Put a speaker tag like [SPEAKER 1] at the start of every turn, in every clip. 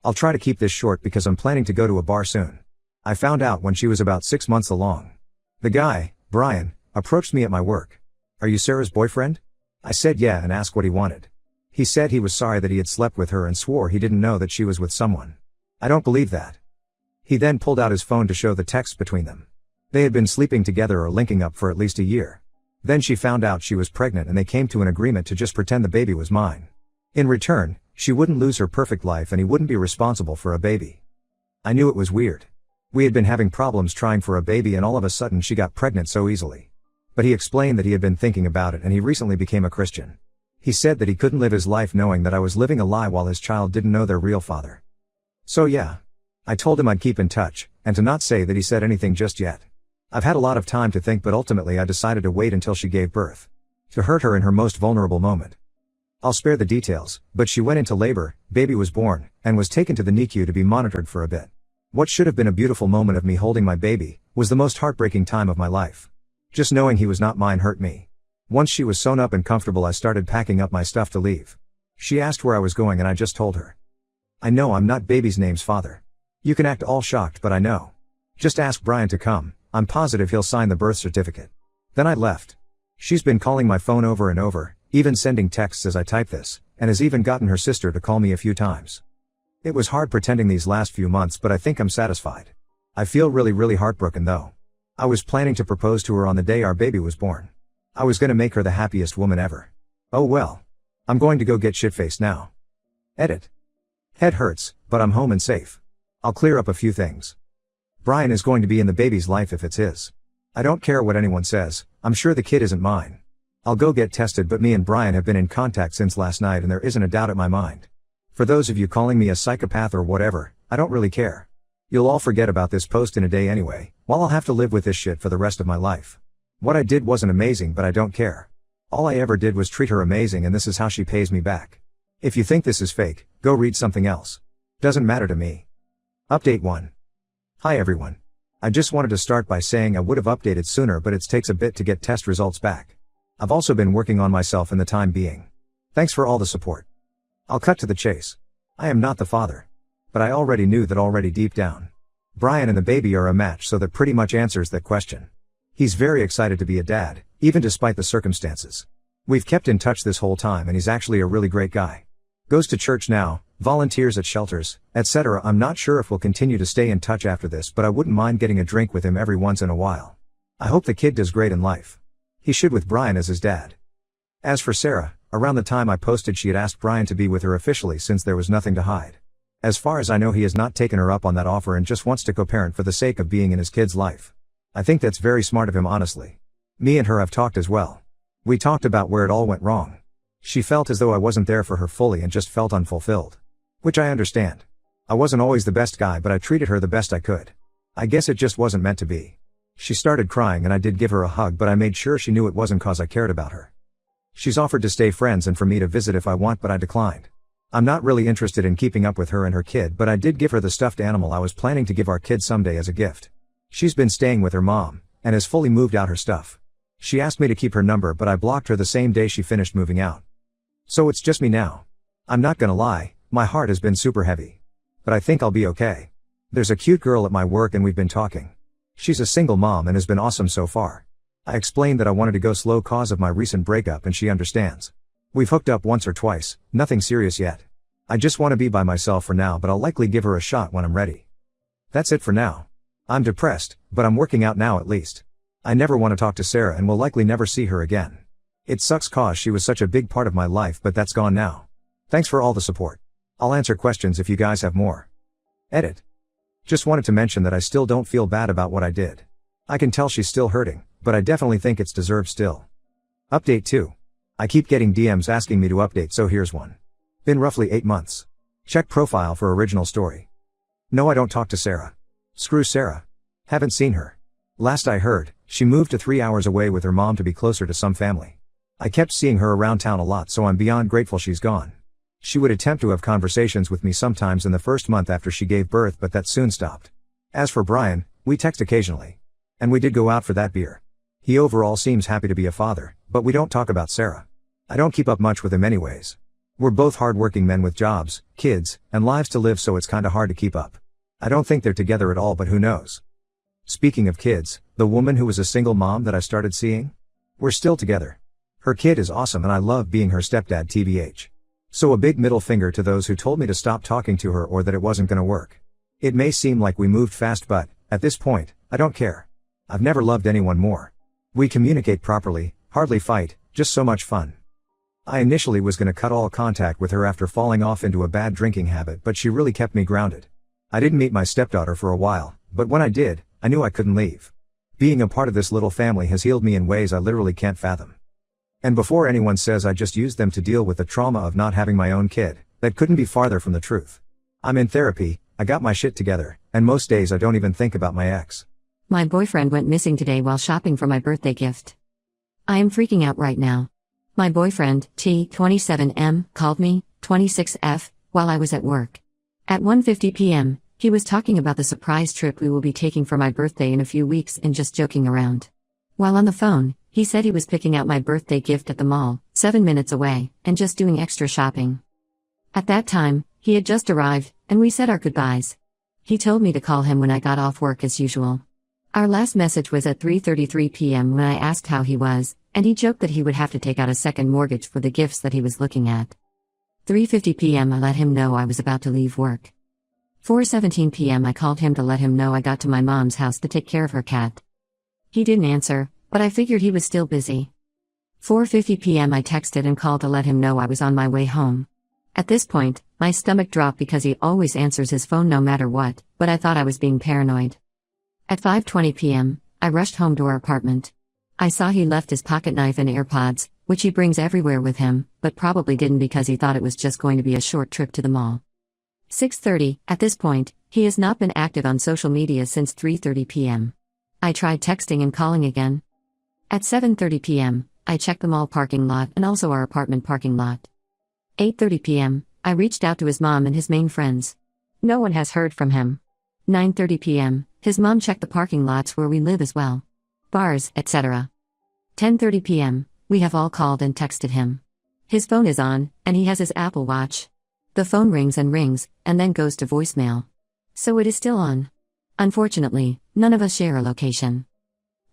[SPEAKER 1] I'll try to keep this short because I'm planning to go to a bar soon. I found out when she was about 6 months along. The guy, Brian, approached me at my work. "Are you Sarah's boyfriend?" I said yeah and asked what he wanted. He said he was sorry that he had slept with her and swore he didn't know that she was with someone. I don't believe that. He then pulled out his phone to show the texts between them. They had been sleeping together or linking up for at least a year. Then she found out she was pregnant and they came to an agreement to just pretend the baby was mine. In return, she wouldn't lose her perfect life and he wouldn't be responsible for a baby. I knew it was weird. We had been having problems trying for a baby and all of a sudden she got pregnant so easily. But he explained that he had been thinking about it and he recently became a Christian. He said that he couldn't live his life knowing that I was living a lie while his child didn't know their real father. So yeah. I told him I'd keep in touch, and to not say that he said anything just yet. I've had a lot of time to think but ultimately I decided to wait until she gave birth. To hurt her in her most vulnerable moment. I'll spare the details, but she went into labor, baby was born, and was taken to the NICU to be monitored for a bit. What should have been a beautiful moment of me holding my baby, was the most heartbreaking time of my life. Just knowing he was not mine hurt me. Once she was sewn up and comfortable I started packing up my stuff to leave. She asked where I was going and I just told her. I know I'm not baby's name's father. You can act all shocked but I know. Just ask Brian to come, I'm positive he'll sign the birth certificate. Then I left. She's been calling my phone over and over, even sending texts as I type this, and has even gotten her sister to call me a few times. It was hard pretending these last few months but I think I'm satisfied. I feel really heartbroken though. I was planning to propose to her on the day our baby was born. I was gonna make her the happiest woman ever. Oh well. I'm going to go get shit-faced now. Edit. Head hurts, but I'm home and safe. I'll clear up a few things. Brian is going to be in the baby's life if it's his. I don't care what anyone says, I'm sure the kid isn't mine. I'll go get tested but me and Brian have been in contact since last night and there isn't a doubt at my mind. For those of you calling me a psychopath or whatever, I don't really care. You'll all forget about this post in a day anyway, while I'll have to live with this shit for the rest of my life. What I did wasn't amazing but I don't care. All I ever did was treat her amazing and this is how she pays me back. If you think this is fake, go read something else. Doesn't matter to me. Update 1. Hi everyone. I just wanted to start by saying I would have updated sooner but it takes a bit to get test results back. I've also been working on myself in the time being. Thanks for all the support. I'll cut to the chase. I am not the father. But I already knew that already deep down. Brian and the baby are a match so that pretty much answers that question. He's very excited to be a dad, even despite the circumstances. We've kept in touch this whole time and he's actually a really great guy. Goes to church now, volunteers at shelters, etc. I'm not sure if we'll continue to stay in touch after this but I wouldn't mind getting a drink with him every once in a while. I hope the kid does great in life. He should with Brian as his dad. As for Sarah, around the time I posted she had asked Brian to be with her officially since there was nothing to hide. As far as I know he has not taken her up on that offer and just wants to co-parent for the sake of being in his kid's life. I think that's very smart of him honestly. Me and her have talked as well. We talked about where it all went wrong. She felt as though I wasn't there for her fully and just felt unfulfilled. Which I understand. I wasn't always the best guy but I treated her the best I could. I guess it just wasn't meant to be. She started crying and I did give her a hug but I made sure she knew it wasn't cause I cared about her. She's offered to stay friends and for me to visit if I want but I declined. I'm not really interested in keeping up with her and her kid but I did give her the stuffed animal I was planning to give our kid someday as a gift. She's been staying with her mom, and has fully moved out her stuff. She asked me to keep her number but I blocked her the same day she finished moving out. So it's just me now. I'm not gonna lie, my heart has been super heavy. But I think I'll be okay. There's a cute girl at my work and we've been talking. She's a single mom and has been awesome so far. I explained that I wanted to go slow cause of my recent breakup and she understands. We've hooked up once or twice, nothing serious yet. I just want to be by myself for now but I'll likely give her a shot when I'm ready. That's it for now. I'm depressed, but I'm working out now at least. I never want to talk to Sarah and will likely never see her again. It sucks cause she was such a big part of my life but that's gone now. Thanks for all the support. I'll answer questions if you guys have more. Edit. Just wanted to mention that I still don't feel bad about what I did. I can tell she's still hurting, but I definitely think it's deserved still. Update 2. I keep getting DMs asking me to update so here's one. Been roughly 8 months. Check profile for original story. No I don't talk to Sarah. Screw Sarah. Haven't seen her. Last I heard, she moved to 3 hours away with her mom to be closer to some family. I kept seeing her around town a lot so I'm beyond grateful she's gone. She would attempt to have conversations with me sometimes in the first month after she gave birth but that soon stopped. As for Brian, we text occasionally. And we did go out for that beer. He overall seems happy to be a father, but we don't talk about Sarah. I don't keep up much with him anyways. We're both hardworking men with jobs, kids, and lives to live, so it's kinda hard to keep up. I don't think they're together at all, but who knows. Speaking of kids, the woman who was a single mom that I started seeing? We're still together. Her kid is awesome and I love being her stepdad tbh. So a big middle finger to those who told me to stop talking to her or that it wasn't gonna work. It may seem like we moved fast, but, at this point, I don't care. I've never loved anyone more. We communicate properly, hardly fight, just so much fun. I initially was gonna cut all contact with her after falling off into a bad drinking habit, but she really kept me grounded. I didn't meet my stepdaughter for a while, but when I did, I knew I couldn't leave. Being a part of this little family has healed me in ways I literally can't fathom. And before anyone says I just used them to deal with the trauma of not having my own kid, that couldn't be farther from the truth. I'm in therapy, I got my shit together, and most days I don't even think about my ex.
[SPEAKER 2] My boyfriend went missing today while shopping for my birthday gift. I am freaking out right now. My boyfriend, T27M, called me, 26F, while I was at work. At 1:50 p.m., he was talking about the surprise trip we will be taking for my birthday in a few weeks and just joking around. While on the phone, he said he was picking out my birthday gift at the mall, 7 minutes away, and just doing extra shopping. At that time, he had just arrived, and we said our goodbyes. He told me to call him when I got off work as usual. Our last message was at 3:33 p.m. when I asked how he was, and he joked that he would have to take out a second mortgage for the gifts that he was looking at. 3:50 p.m. I let him know I was about to leave work. 4:17 p.m. I called him to let him know I got to my mom's house to take care of her cat. He didn't answer, but I figured he was still busy. 4:50 p.m. I texted and called to let him know I was on my way home. At this point, my stomach dropped because he always answers his phone no matter what, but I thought I was being paranoid. At 5:20 p.m., I rushed home to our apartment. I saw he left his pocket knife and AirPods, which he brings everywhere with him, but probably didn't because he thought it was just going to be a short trip to the mall. 6:30, at this point, he has not been active on social media since 3:30 p.m. I tried texting and calling again. At 7:30 p.m., I checked the mall parking lot and also our apartment parking lot. 8:30 p.m., I reached out to his mom and his main friends. No one has heard from him. 9:30 p.m., his mom checked the parking lots where we live as well. Bars, etc. 10:30 p.m., we have all called and texted him. His phone is on, and he has his Apple Watch. The phone rings, and then goes to voicemail. So it is still on. Unfortunately, none of us share a location.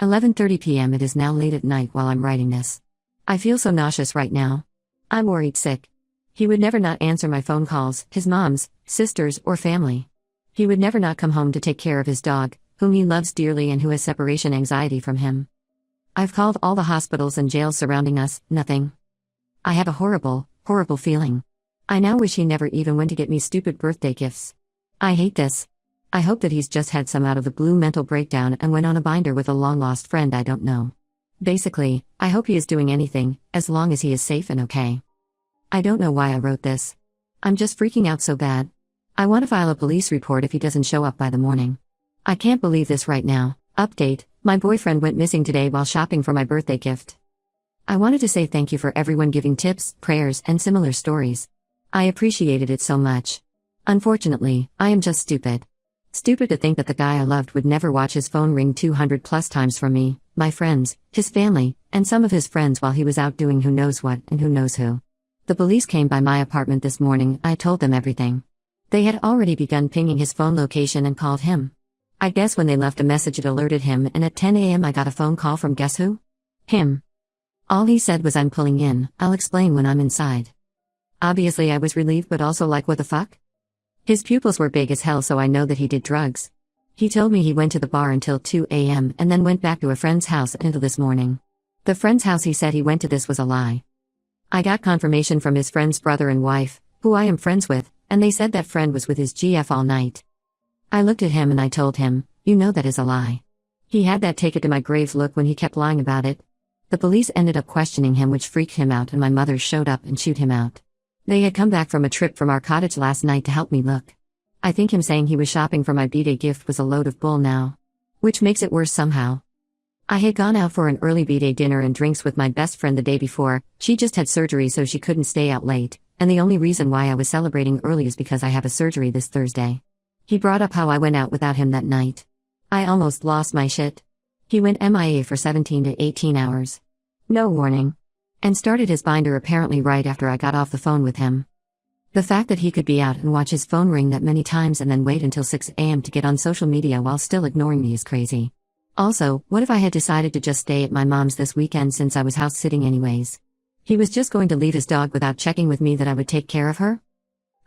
[SPEAKER 2] 11:30 p.m. It is now late at night while I'm writing this. I feel so nauseous right now. I'm worried sick. He would never not answer my phone calls, his mom's, sisters, or family. He would never not come home to take care of his dog, whom he loves dearly and who has separation anxiety from him. I've called all the hospitals and jails surrounding us, nothing. I have a horrible, horrible feeling. I now wish he never even went to get me stupid birthday gifts. I hate this. I hope that he's just had some out of the blue mental breakdown and went on a binder with a long-lost friend I don't know. Basically, I hope he is doing anything, as long as he is safe and okay. I don't know why I wrote this. I'm just freaking out so bad. I want to file a police report if he doesn't show up by the morning. I can't believe this right now. Update, my boyfriend went missing today while shopping for my birthday gift. I wanted to say thank you for everyone giving tips, prayers, and similar stories. I appreciated it so much. Unfortunately, I am just stupid. Stupid to think that the guy I loved would never watch his phone ring 200 plus times from me, my friends, his family, and some of his friends while he was out doing who knows what and who knows who. The police came by my apartment this morning. I told them everything. They had already begun pinging his phone location and called him. I guess when they left a message it alerted him, and at 10 a.m. I got a phone call from guess who? Him. All he said was, "I'm pulling in, I'll explain when I'm inside." Obviously I was relieved, but also like, what the fuck? His pupils were big as hell, so I know that he did drugs. He told me he went to the bar until 2 a.m. and then went back to a friend's house until this morning. The friend's house he said he went to this was a lie. I got confirmation from his friend's brother and wife, who I am friends with, and they said that friend was with his GF all night. I looked at him and I told him, "You know that is a lie." He had that take it to my grave look when he kept lying about it. The police ended up questioning him, which freaked him out, and my mother showed up and chewed him out. They had come back from a trip from our cottage last night to help me look. I think him saying he was shopping for my b-day gift was a load of bull now. Which makes it worse somehow. I had gone out for an early b-day dinner and drinks with my best friend the day before. She just had surgery so she couldn't stay out late, and the only reason why I was celebrating early is because I have a surgery this Thursday. He brought up how I went out without him that night. I almost lost my shit. He went MIA for 17 to 18 hours. No warning. And started his binder apparently right after I got off the phone with him. The fact that he could be out and watch his phone ring that many times and then wait until 6 a.m. to get on social media while still ignoring me is crazy. Also, what if I had decided to just stay at my mom's this weekend since I was house sitting anyways? He was just going to leave his dog without checking with me that I would take care of her?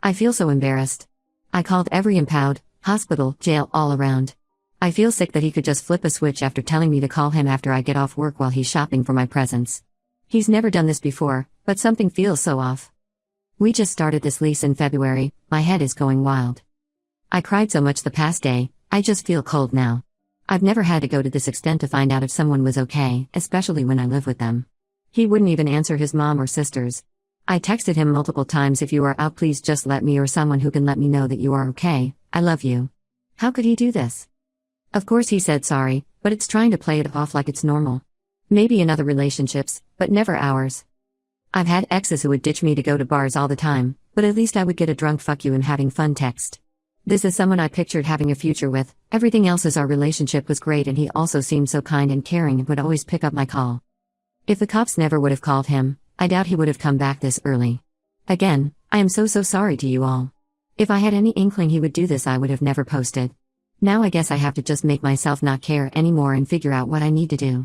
[SPEAKER 2] I feel so embarrassed. I called every impound, hospital, jail, all around. I feel sick that he could just flip a switch after telling me to call him after I get off work while he's shopping for my presents. He's never done this before, but something feels so off. We just started this lease in February, my head is going wild. I cried so much the past day, I just feel cold now. I've never had to go to this extent to find out if someone was okay, especially when I live with them. He wouldn't even answer his mom or sisters. I texted him multiple times, if you are out please just let me or someone who can let me know that you are okay, I love you. How could he do this? Of course he said sorry, but it's trying to play it off like it's normal. Maybe in other relationships, but never ours. I've had exes who would ditch me to go to bars all the time, but at least I would get a drunk fuck you and having fun text. This is someone I pictured having a future with. Everything else as our relationship was great and he also seemed so kind and caring and would always pick up my call. If the cops never would have called him, I doubt he would have come back this early. Again, I am so sorry to you all. If I had any inkling he would do this I would have never posted. Now I guess I have to just make myself not care anymore and figure out what I need to do.